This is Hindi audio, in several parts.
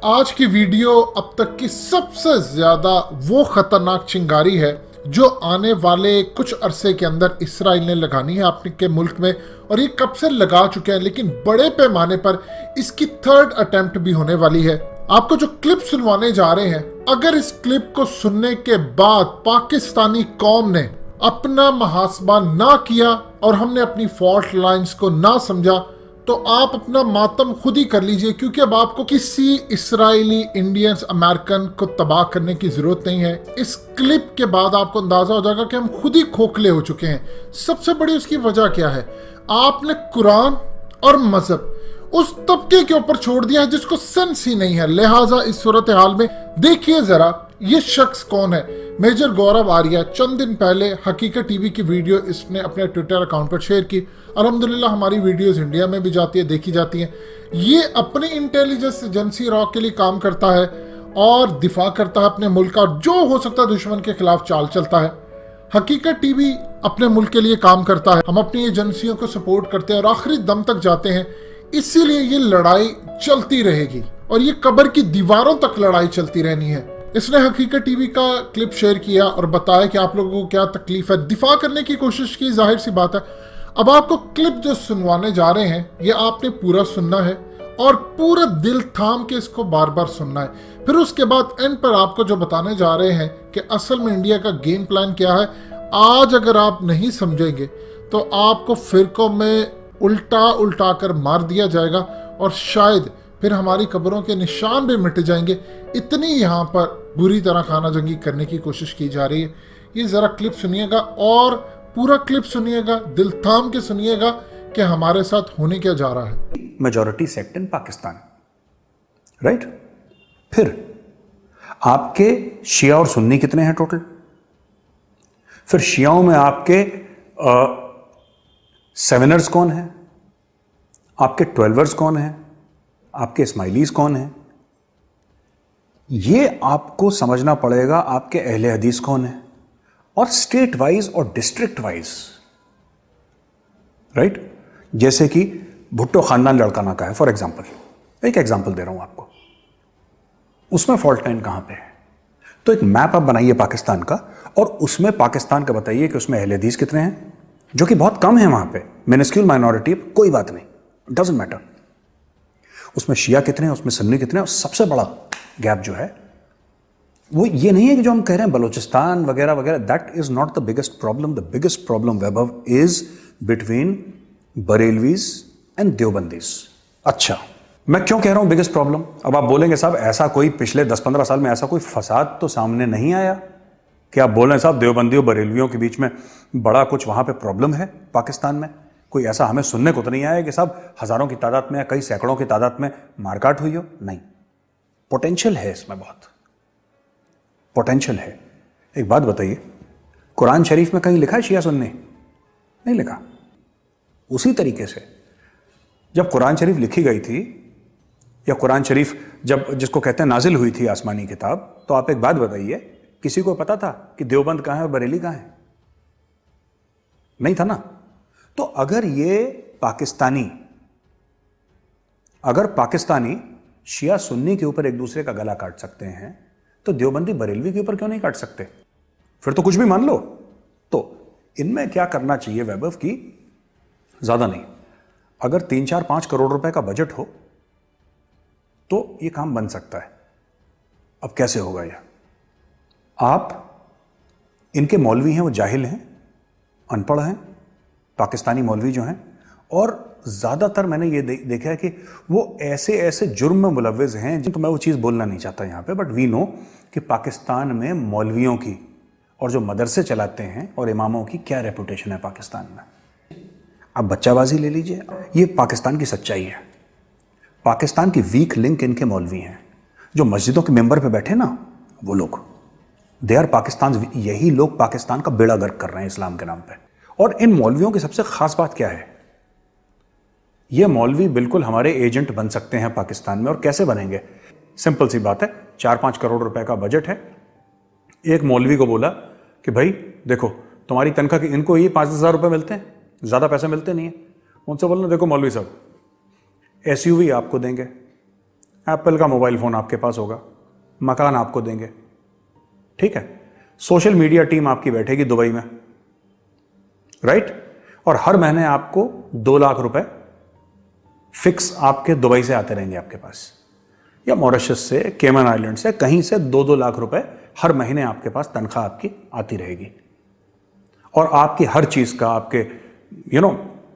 आज की वीडियो अब तक की सबसे ज्यादा वो खतरनाक चिंगारी है जो आने वाले कुछ अरसे के अंदर इसराइल ने लगानी है अपने के मुल्क में। और ये कब से लगा चुके हैं, लेकिन बड़े पैमाने पर इसकी थर्ड अटेम्प्ट भी होने वाली है। आपको जो क्लिप सुनवाने जा रहे हैं, अगर इस क्लिप को सुनने के बाद पाकिस्तानी कौम ने अपना मुहासबा ना किया और हमने अपनी फॉल्ट लाइंस को ना समझा, तो आप अपना मातम खुद ही कर लीजिए, क्योंकि अब आपको किसी इस्राएली, इंडियंस, अमेरिकन को तबाह करने की जरूरत नहीं है। इस क्लिप के बाद आपको अंदाजा हो जाएगा कि हम खुद ही खोखले हो चुके हैं। सबसे बड़ी उसकी वजह क्या है? आपने कुरान और मजहब उस तबके के ऊपर छोड़ दिया है जिसको सेंस ही नहीं है। लिहाजा इस सूरत हाल में देखिए जरा ये शख्स कौन है। मेजर गौरव आर्या चंद दिन पहले हकीकत टीवी की वीडियो इसने अपने ट्विटर अकाउंट पर शेयर की। अल्हम्दुलिल्लाह हमारी वीडियोस इंडिया में भी जाती है, देखी जाती हैं। ये अपनी इंटेलिजेंस एजेंसी रॉ के लिए काम करता है और दिफा करता है अपने मुल्क का, जो हो सकता है दुश्मन के खिलाफ चाल चलता है। हकीकत टीवी अपने मुल्क के लिए काम करता है, हम अपनी एजेंसियों को सपोर्ट करते हैं और आखिरी दम तक जाते हैं। इसीलिए ये लड़ाई चलती रहेगी और ये कब्र की दीवारों तक लड़ाई चलती रहनी है। इसने हकीकत टीवी का क्लिप शेयर किया और बताया कि आप लोगों को क्या तकलीफ है, दिफा करने की कोशिश की, जाहिर सी बात है। अब आपको क्लिप जो सुनवाने जा रहे हैं ये आपने पूरा सुनना है और पूरा दिल थाम के इसको बार बार सुनना है। फिर उसके बाद एंड पर आपको जो बताने जा रहे हैं कि असल में इंडिया का गेम प्लान क्या है, आज अगर आप नहीं समझेंगे तो आपको फिरकों में उल्टा कर मार दिया जाएगा और शायद फिर हमारी कब्रों के निशान भी मिट जाएंगे। इतनी यहाँ पर बुरी तरह खाना जंगी करने की कोशिश की जा रही है। ये ज़रा क्लिप सुनिएगा और पूरा क्लिप सुनिएगा, दिल थाम के सुनिएगा कि हमारे साथ होने क्या जा रहा है। मेजॉरिटी सेक्ट इन पाकिस्तान, राइट? फिर आपके शिया और सुन्नी कितने हैं टोटल? फिर शियाओं में आपके सेवनर्स कौन है, आपके ट्वेल्वर्स कौन है, आपके इस्माइलीज कौन है? ये आपको समझना पड़ेगा। आपके अहले हदीस कौन है, और स्टेट वाइज और डिस्ट्रिक्ट वाइज, राइट? जैसे कि भुट्टो खानदान लड़काना का है, फॉर एग्जांपल, एक एग्जांपल दे रहा हूं आपको, उसमें फॉल्ट लाइन कहां पे है? तो एक मैप आप बनाइए पाकिस्तान का और उसमें पाकिस्तान का बताइए कि उसमें अहले हदीस कितने हैं, जो कि बहुत कम है वहां पे, मिनिस्क्यूल माइनॉरिटी, कोई बात नहीं, डजंट मैटर। उसमें शिया कितने हैं, उसमें सुन्नी कितने हैं, और सबसे बड़ा गैप जो है वो ये नहीं है कि जो हम कह रहे हैं बलूचिस्तान वगैरह वगैरह, that is not the biggest problem. The biggest problem Vaibhav is between Barelvis and Deobandis. अच्छा, मैं क्यों कह रहा हूं बिगेस्ट प्रॉब्लम? अब आप बोलेंगे साहब ऐसा कोई पिछले 10-15 साल में ऐसा कोई फसाद तो सामने नहीं आया कि आप बोल रहे हैं साहब देवबंदियों बरेलवियों के बीच में बड़ा कुछ वहां पे प्रॉब्लम है पाकिस्तान में? कोई ऐसा हमें सुनने को तो नहीं आया कि साहब हजारों की तादाद में या कई सैकड़ों की तादाद में मारकाट हुई हो। नहीं, पोटेंशियल है, इसमें बहुत पोटेंशियल है। एक बात बताइए, कुरान शरीफ में कहीं लिखा है शिया सुन्नी? नहीं लिखा। उसी तरीके से जब कुरान शरीफ लिखी गई थी, या कुरान शरीफ जब जिसको कहते हैं नाजिल हुई थी आसमानी किताब, तो आप एक बात बताइए, किसी को पता था कि देवबंद कहां है और बरेली कहां है? नहीं था ना। तो अगर पाकिस्तानी शिया सुन्नी के ऊपर एक दूसरे का गला काट सकते हैं, तो देवबंदी बरेलवी के ऊपर क्यों नहीं काट सकते? फिर तो कुछ भी मान लो। तो इनमें क्या करना चाहिए वैभव की, ज्यादा नहीं, अगर 3-4-5 करोड़ रुपए का बजट हो तो ये काम बन सकता है। अब कैसे होगा यह? आप, इनके मौलवी हैं वो जाहिल हैं, अनपढ़ हैं, पाकिस्तानी मौलवी जो हैं, और ज्यादातर मैंने ये देखा है कि वो ऐसे ऐसे जुर्म में मुलव्विज हैं, तो मैं वो चीज बोलना नहीं चाहता यहां पे, बट वी नो कि पाकिस्तान में मौलवियों की और जो मदरसे चलाते हैं और इमामों की क्या रेपुटेशन है पाकिस्तान में। आप बच्चाबाजी ले लीजिए, ये पाकिस्तान की सच्चाई है। पाकिस्तान की वीक लिंक इनके मौलवी हैं, जो मस्जिदों के मेंबर पे बैठे ना, वो लोग, दे आर पाकिस्तान। यही लोग पाकिस्तान का बेड़ा गर्क कर रहे हैं इस्लाम के नाम पे। और इन मौलवियों की सबसे खास बात क्या है? ये मौलवी बिल्कुल हमारे एजेंट बन सकते हैं पाकिस्तान में। और कैसे बनेंगे? सिंपल सी बात है, 4-5 करोड़ रुपए का बजट है। एक मौलवी को बोला कि भाई देखो तुम्हारी तनख्वाह की, इनको ये 5-10 हज़ार रुपए मिलते हैं, ज्यादा पैसे मिलते नहीं है। उनसे बोलना देखो मौलवी साहब, SUV आपको देंगे, एप्पल का मोबाइल फ़ोन आपके पास होगा, मकान आपको देंगे, ठीक है। सोशल मीडिया टीम आपकी बैठेगी दुबई में, राइट, और हर महीने आपको 2 लाख रुपए फिक्स आपके दुबई से आते रहेंगे आपके पास, या मॉरिशस से, केमन आइलैंड से, कहीं से 2-2 लाख रुपए हर महीने आपके पास तनख्वाह आपकी आती रहेगी। और आपकी हर चीज का, आपके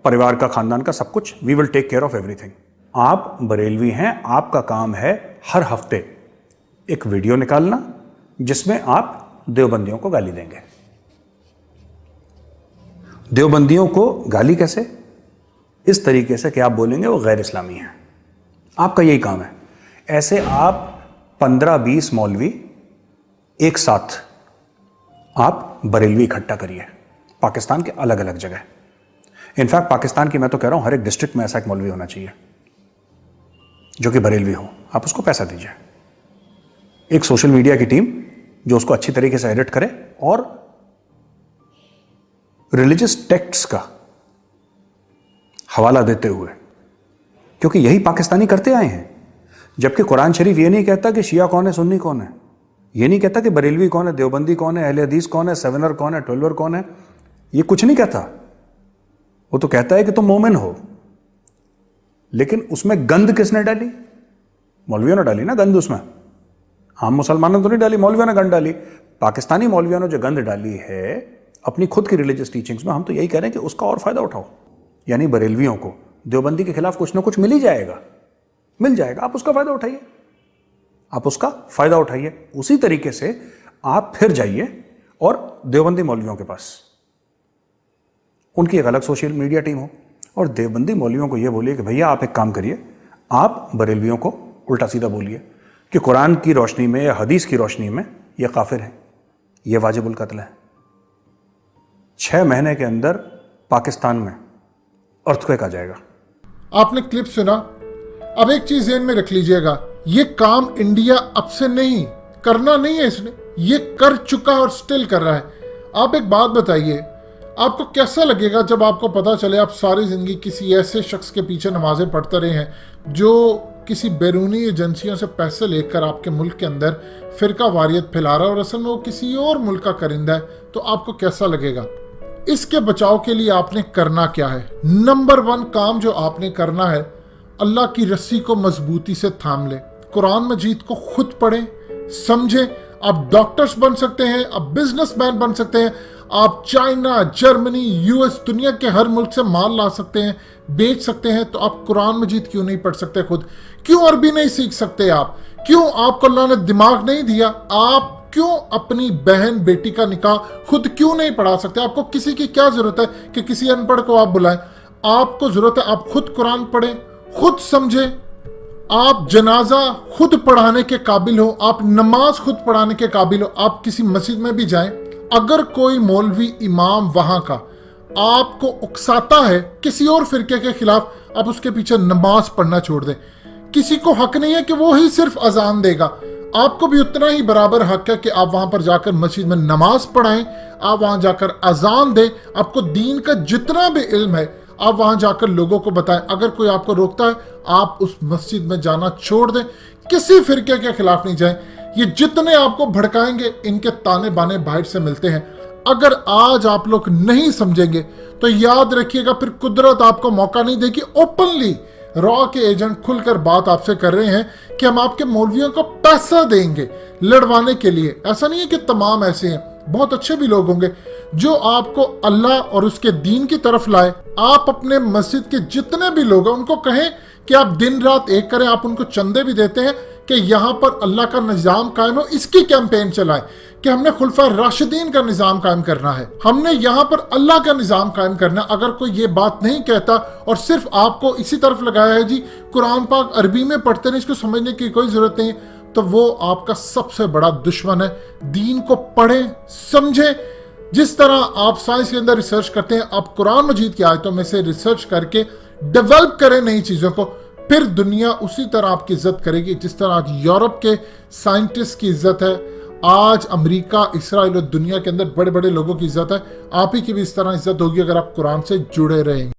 परिवार का, खानदान का, सब कुछ, we will take care of everything. आप बरेलवी हैं, आपका काम है हर हफ्ते एक वीडियो निकालना जिसमें आप देवबंदियों को गाली देंगे। देवबंदियों को गाली कैसे? इस तरीके से कि आप बोलेंगे वो गैर इस्लामी है। आपका यही काम है। ऐसे आप 15-20 मौलवी एक साथ आप बरेलवी इकट्ठा करिए पाकिस्तान के अलग अलग जगह। इनफैक्ट पाकिस्तान की मैं तो कह रहा हूं हर एक डिस्ट्रिक्ट में ऐसा एक मौलवी होना चाहिए जो कि बरेलवी हो। आप उसको पैसा दीजिए, एक सोशल मीडिया की टीम जो उसको अच्छी तरीके से एडिट करे और रिलीजियस टेक्स्ट्स का हवाला देते हुए, क्योंकि यही पाकिस्तानी करते आए हैं। जबकि कुरान शरीफ ये नहीं कहता कि शिया कौन है, सुन्नी कौन है, ये नहीं कहता कि बरेलवी कौन है, देवबंदी कौन है, अहले हदीस कौन है, सेवनर कौन है, 12 कौन है, ये कुछ नहीं कहता। वो तो कहता है कि तुम मोमिन हो। लेकिन उसमें गंद किसने डाली? मौलवियों ने डाली ना गंद उसमें। हम मुसलमानों ने तो नहीं डाली, मौलवियों ने गंद डाली। पाकिस्तानी मौलवियों ने जो गंद डाली है अपनी खुद की रिलीजियस टीचिंग्स में, हम तो यही कह रहे हैं कि उसका और फायदा उठाओ। यानी बरेलवियों को देवबंदी के खिलाफ कुछ ना कुछ मिल ही जाएगा, मिल जाएगा, आप उसका फायदा उठाइए, आप उसका फायदा उठाइए। उसी तरीके से आप फिर जाइए और देवबंदी मौलवियों के पास, उनकी एक अलग सोशल मीडिया टीम हो और देवबंदी मौलवियों को यह बोलिए कि भैया आप एक काम करिए, आप बरेलवियों को उल्टा सीधा बोलिए कि कुरान की रोशनी में या हदीस की रोशनी में यह काफिर है, यह वाजिबुल कत्ल है। 6 महीने के अंदर पाकिस्तान में अर्थक्वेक आ जाएगा। आपने क्लिप सुना। अब एक चीज ध्यान में रख लीजिएगा, ये काम इंडिया अब से नहीं करना नहीं है, इसने ये कर चुका और स्टिल कर रहा है। आप एक बात बताइए, आपको कैसा लगेगा जब आपको पता चले आप सारी जिंदगी किसी ऐसे शख्स के पीछे नमाजें पढ़ते रहे हैं जो किसी बैरूनी एजेंसियों से पैसे लेकर आपके मुल्क के अंदर फिरका वारियत फैला रहा है और असल में वो किसी और मुल्क का करिंदा है, तो आपको कैसा लगेगा? इसके बचाव के लिए आपने करना क्या है? नंबर 1 काम जो आपने करना है, अल्लाह की रस्सी को मजबूती से थाम ले, कुरान मजीद को खुद पढ़ें, समझें। आप डॉक्टर्स बन सकते हैं, आप बिजनेसमैन बन सकते हैं, आप चाइना, जर्मनी, यूएस, दुनिया के हर मुल्क से माल ला सकते हैं, बेच सकते हैं। तो आप कुरान मजीद क्यों नहीं पढ़ सकते खुद? क्यों अरबी नहीं सीख सकते आप? क्यों आपको अल्लाह ने दिमाग नहीं दिया? आप क्यों अपनी बहन बेटी का निकाह खुद क्यों नहीं पढ़ा सकते? आपको किसी की क्या जरूरत है कि किसी अनपढ़ को आप बुलाएं? आपको जरूरत है आप खुद कुरान पढ़ें, खुद समझें, आप जनाजा खुद पढ़ाने के काबिल हो, आप नमाज खुद पढ़ाने के काबिल हो। आप किसी मस्जिद में भी जाएं, अगर कोई मौलवी इमाम वहां का आपको उकसाता है किसी और फिरके के खिलाफ, आप उसके पीछे नमाज पढ़ना छोड़ दें। किसी को हक नहीं है कि वो ही सिर्फ अजान देगा, आपको भी उतना ही बराबर हक है कि आप वहां पर जाकर मस्जिद में नमाज पढ़ाएं, आप वहां जाकर अजान दें। आपको दीन का जितना भी इल्म है आप वहां जाकर लोगों को बताएं। अगर कोई आपको रोकता है आप उस मस्जिद में जाना छोड़ दें, किसी फिरके के खिलाफ नहीं जाएं। ये जितने आपको भड़काएंगे इनके ताने बाने बाहर से मिलते हैं। अगर आज आप लोग नहीं समझेंगे तो याद रखिएगा फिर कुदरत आपको मौका नहीं देगी। ओपनली रॉ के एजेंट खुलकर बात आपसे कर रहे हैं कि हम आपके मौलवियों को पैसा देंगे लड़वाने के लिए। ऐसा नहीं है कि तमाम ऐसे हैं, बहुत अच्छे भी लोग होंगे जो आपको अल्लाह और उसके दीन की तरफ लाए। आप अपने मस्जिद के जितने भी लोग हैं उनको कहें कि आप दिन रात एक करें। आप उनको चंदे भी देते हैं कि यहाँ पर अल्लाह का निज़ाम कायम हो, इसकी कैंपेन चलाएं कि हमने खुलफा राशिदीन का निज़ाम कायम करना है, हमने यहाँ पर अल्लाह का निज़ाम कायम करना। अगर कोई ये बात नहीं कहता और सिर्फ आपको इसी तरफ लगाया है जी कुरान पाक अरबी में पढ़ते नहीं, इसको समझने की कोई ज़रूरत नहीं, तो वो आपका सबसे बड़ा दुश्मन है। दीन को पढ़ें, समझें। जिस तरह आप साइंस के अंदर रिसर्च करते हैं, आप कुरान मजीद की आयतों में से रिसर्च करके डेवलप करें नई चीज़ों को, फिर दुनिया उसी तरह आपकी इज्जत करेगी जिस तरह आज यूरोप के साइंटिस्ट की इज्जत है, आज अमेरिका, इसराइल और दुनिया के अंदर बड़े बड़े लोगों की इज्जत है। आप ही की भी इस तरह इज्जत होगी अगर आप कुरान से जुड़े रहेंगे।